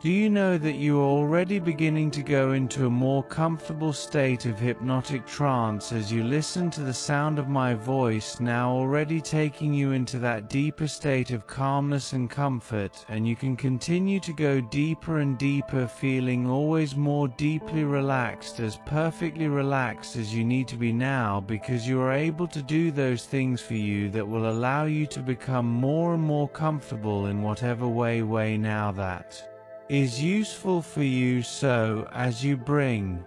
Do you know that you are already beginning to go into a more comfortable state of hypnotic trance as you listen to the sound of my voice, now already taking you into that deeper state of calmness and comfort, and you can continue to go deeper and deeper, feeling always more deeply relaxed, as perfectly relaxed as you need to be now, because you are able to do those things for you that will allow you to become more and more comfortable in whatever way now that is useful for you. So, as you bring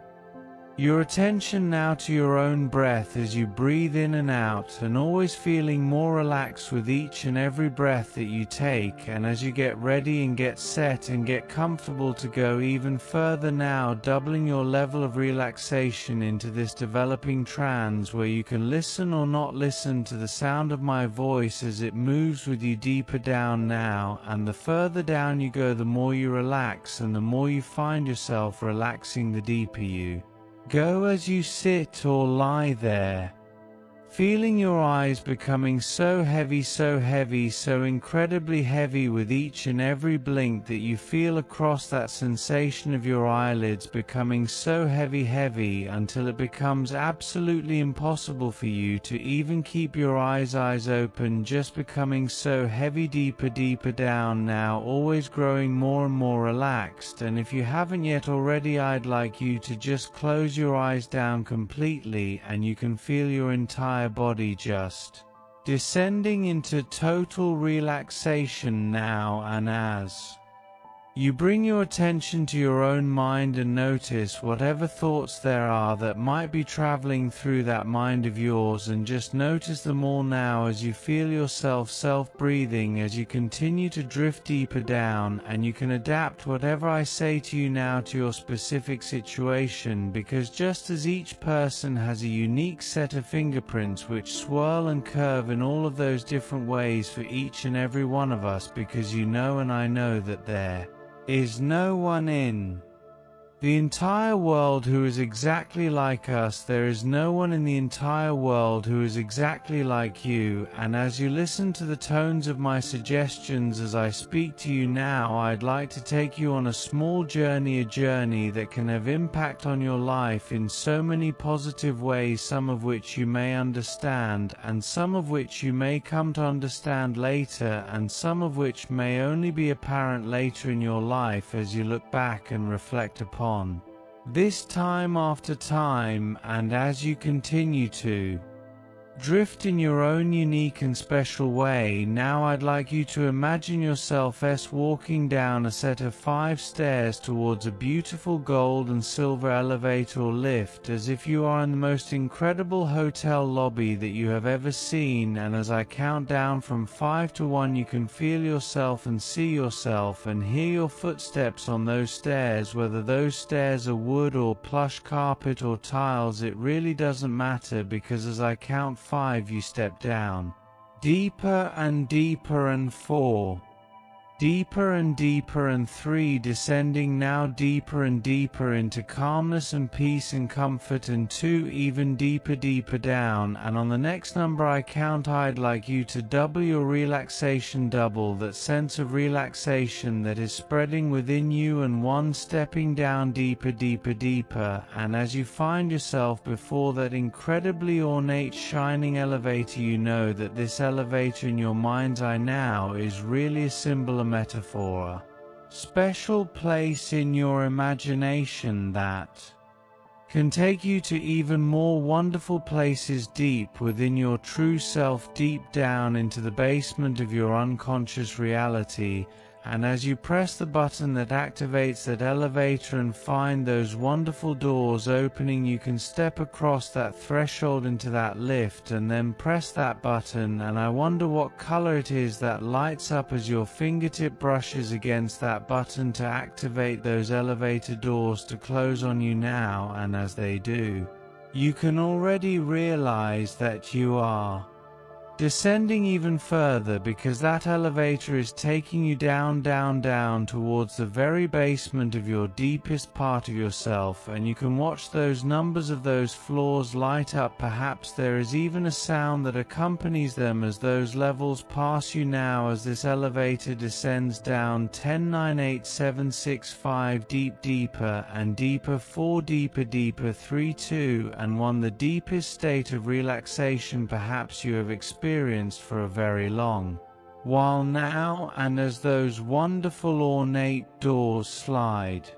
your attention now to your own breath as you breathe in and out, and always feeling more relaxed with each and every breath that you take, and as you get ready and get set and get comfortable to go even further now, doubling your level of relaxation into this developing trance where you can listen or not listen to the sound of my voice as it moves with you deeper down now, and the further down you go, the more you relax, and the more you find yourself relaxing, the deeper you go as you sit or lie there, feeling your eyes becoming so heavy, so incredibly heavy with each and every blink that you feel across that sensation of your eyelids becoming so heavy until it becomes absolutely impossible for you to even keep your eyes open, just becoming so heavy, deeper down now, always growing more and more relaxed. And if you haven't yet already, I'd like you to just close your eyes down completely, and you can feel your entire body just descending into total relaxation now. And as you bring your attention to your own mind and notice whatever thoughts there are that might be traveling through that mind of yours, and just notice them all now as you feel yourself self-breathing as you continue to drift deeper down. And you can adapt whatever I say to you now to your specific situation, because just as each person has a unique set of fingerprints which swirl and curve in all of those different ways for each and every one of us, because you know and I know that there is no one in the entire world who is exactly like us. There is no one in the entire world who is exactly like you. And as you listen to the tones of my suggestions as I speak to you now, I'd like to take you on a small journey, a journey that can have impact on your life in so many positive ways, some of which you may understand, and some of which you may come to understand later, and some of which may only be apparent later in your life as you look back and reflect upon this time after time. And as you continue to drift in your own unique and special way, now I'd like you to imagine yourself walking down a set of 5 stairs towards a beautiful gold and silver elevator or lift, as if you are in the most incredible hotel lobby that you have ever seen. And as I count down from 5 to 1, you can feel yourself and see yourself and hear your footsteps on those stairs, whether those stairs are wood or plush carpet or tiles, it really doesn't matter, because as I count 5, you step down deeper and deeper, and 4 deeper and deeper, and 3 descending now deeper and deeper into calmness and peace and comfort, and 2 even deeper down. And on the next number I count, I'd like you to double your relaxation, double that sense of relaxation that is spreading within you, and 1 stepping down deeper. And as you find yourself before that incredibly ornate shining elevator, you know that this elevator in your mind's eye now is really a symbol, a metaphor, a special place in your imagination that can take you to even more wonderful places deep within your true self, deep down into the basement of your unconscious reality. And as you press the button that activates that elevator and find those wonderful doors opening, you can step across that threshold into that lift, and then press that button. And I wonder what color it is that lights up as your fingertip brushes against that button to activate those elevator doors to close on you now. And as they do, you can already realize that you are descending even further, because that elevator is taking you down, down, down towards the very basement of your deepest part of yourself, and you can watch those numbers of those floors light up. Perhaps there is even a sound that accompanies them as those levels pass you now, as this elevator descends down 10, 9, 8, 7, 6, 5, deep, deeper and deeper, 4, deeper, deeper, 3, 2, and 1, the deepest state of relaxation perhaps you have experienced for a very long while now. And as those wonderful ornate doors slide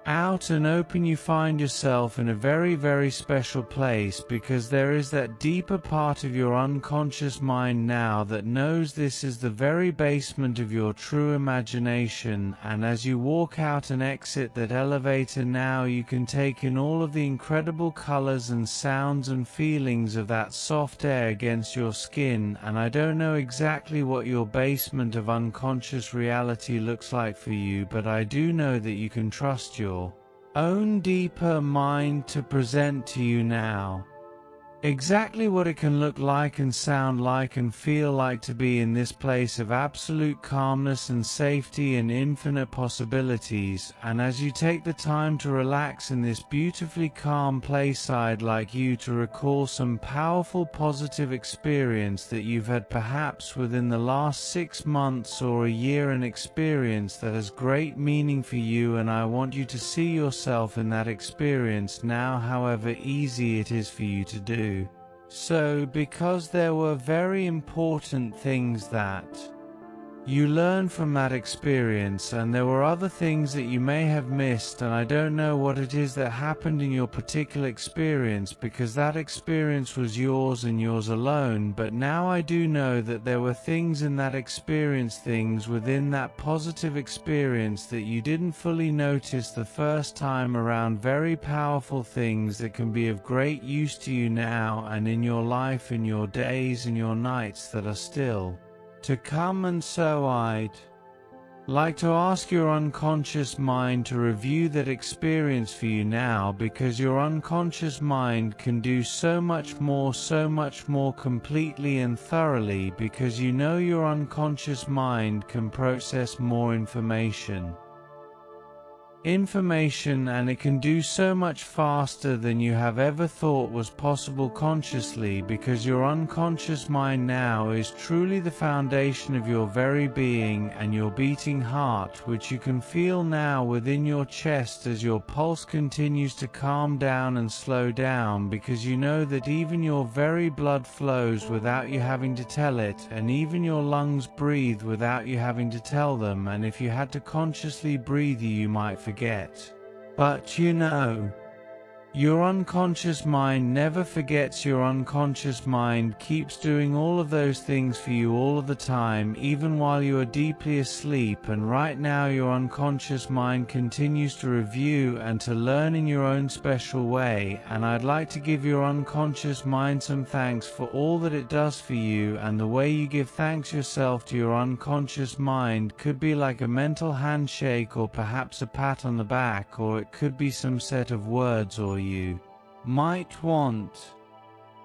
out and open, you find yourself in a very, very special place, because there is that deeper part of your unconscious mind now that knows this is the very basement of your true imagination. And as you walk out and exit that elevator now, you can take in all of the incredible colors and sounds and feelings of that soft air against your skin. And I don't know exactly what your basement of unconscious reality looks like for you, but I do know that you can trust your own deeper mind to present to you now exactly what it can look like and sound like and feel like to be in this place of absolute calmness and safety and infinite possibilities. And as you take the time to relax in this beautifully calm place, I'd like you to recall some powerful positive experience that you've had perhaps within the last 6 months or a year, an experience that has great meaning for you, and I want you to see yourself in that experience now, however easy it is for you to do so, because there were very important things that you learned from that experience, and there were other things that you may have missed, and I don't know what it is that happened in your particular experience, because that experience was yours and yours alone. But now I do know that there were things in that experience, things within that positive experience that you didn't fully notice the first time around, very powerful things that can be of great use to you now and in your life, in your days and your nights that are still to come. And so I'd like to ask your unconscious mind to review that experience for you now, because your unconscious mind can do so much more completely and thoroughly, because you know your unconscious mind can process more information, and it can do so much faster than you have ever thought was possible consciously, because your unconscious mind now is truly the foundation of your very being and your beating heart, which you can feel now within your chest as your pulse continues to calm down and slow down, because you know that even your very blood flows without you having to tell it, and even your lungs breathe without you having to tell them. And if you had to consciously breathe, you might forget. But you know, your unconscious mind never forgets. Your unconscious mind keeps doing all of those things for you all of the time, even while you are deeply asleep. And right now your unconscious mind continues to review and to learn in your own special way. And I'd like to give your unconscious mind some thanks for all that it does for you, and the way you give thanks yourself to your unconscious mind could be like a mental handshake, or perhaps a pat on the back, or it could be some set of words, or you might want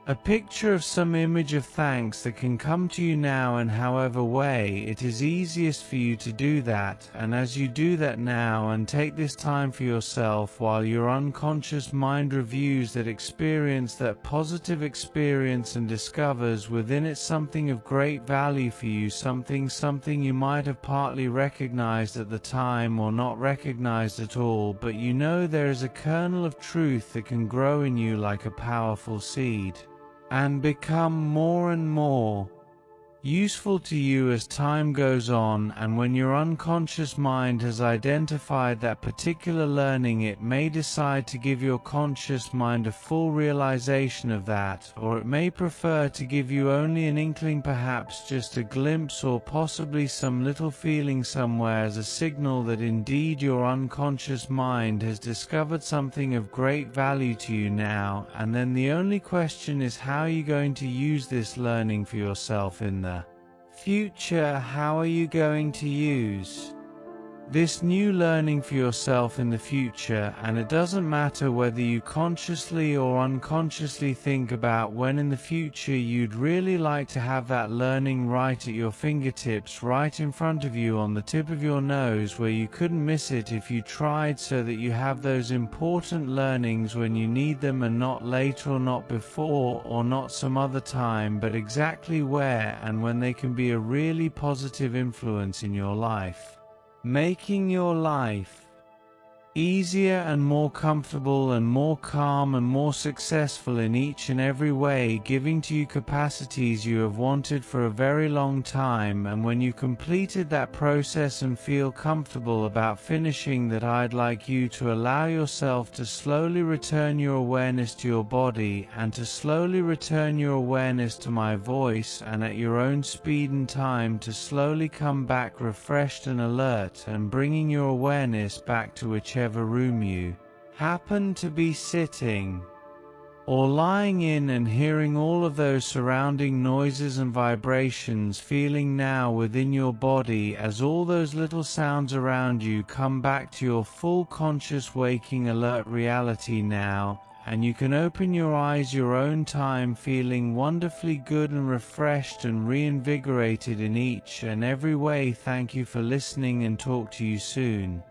a picture of some image of thanks that can come to you now in however way it is easiest for you to do that. And as you do that now and take this time for yourself while your unconscious mind reviews that experience, that positive experience, and discovers within it something of great value for you, something you might have partly recognized at the time or not recognized at all, but you know there is a kernel of truth that can grow in you like a powerful seed and become more and more useful to you as time goes on. And when your unconscious mind has identified that particular learning, it may decide to give your conscious mind a full realization of that, or it may prefer to give you only an inkling, perhaps just a glimpse, or possibly some little feeling somewhere, as a signal that indeed your unconscious mind has discovered something of great value to you now. And then the only question is, how are you going to use this learning for yourself in the future? How are you going to use this new learning for yourself in the future, and it doesn't matter whether you consciously or unconsciously think about when in the future you'd really like to have that learning right at your fingertips, right in front of you on the tip of your nose where you couldn't miss it if you tried, so that you have those important learnings when you need them, and not later or not before or not some other time, but exactly where and when they can be a really positive influence in your life, making your life easier and more comfortable and more calm and more successful in each and every way, giving to you capacities you have wanted for a very long time. And when you completed that process and feel comfortable about finishing that, I'd like you to allow yourself to slowly return your awareness to your body, and to slowly return your awareness to my voice, and at your own speed and time to slowly come back refreshed and alert, and bringing your awareness back to whichever room you happen to be sitting or lying in, and hearing all of those surrounding noises and vibrations, feeling now within your body as all those little sounds around you come back to your full conscious waking alert reality now. And you can open your eyes your own time, feeling wonderfully good and refreshed and reinvigorated in each and every way. Thank you for listening, and talk to you soon.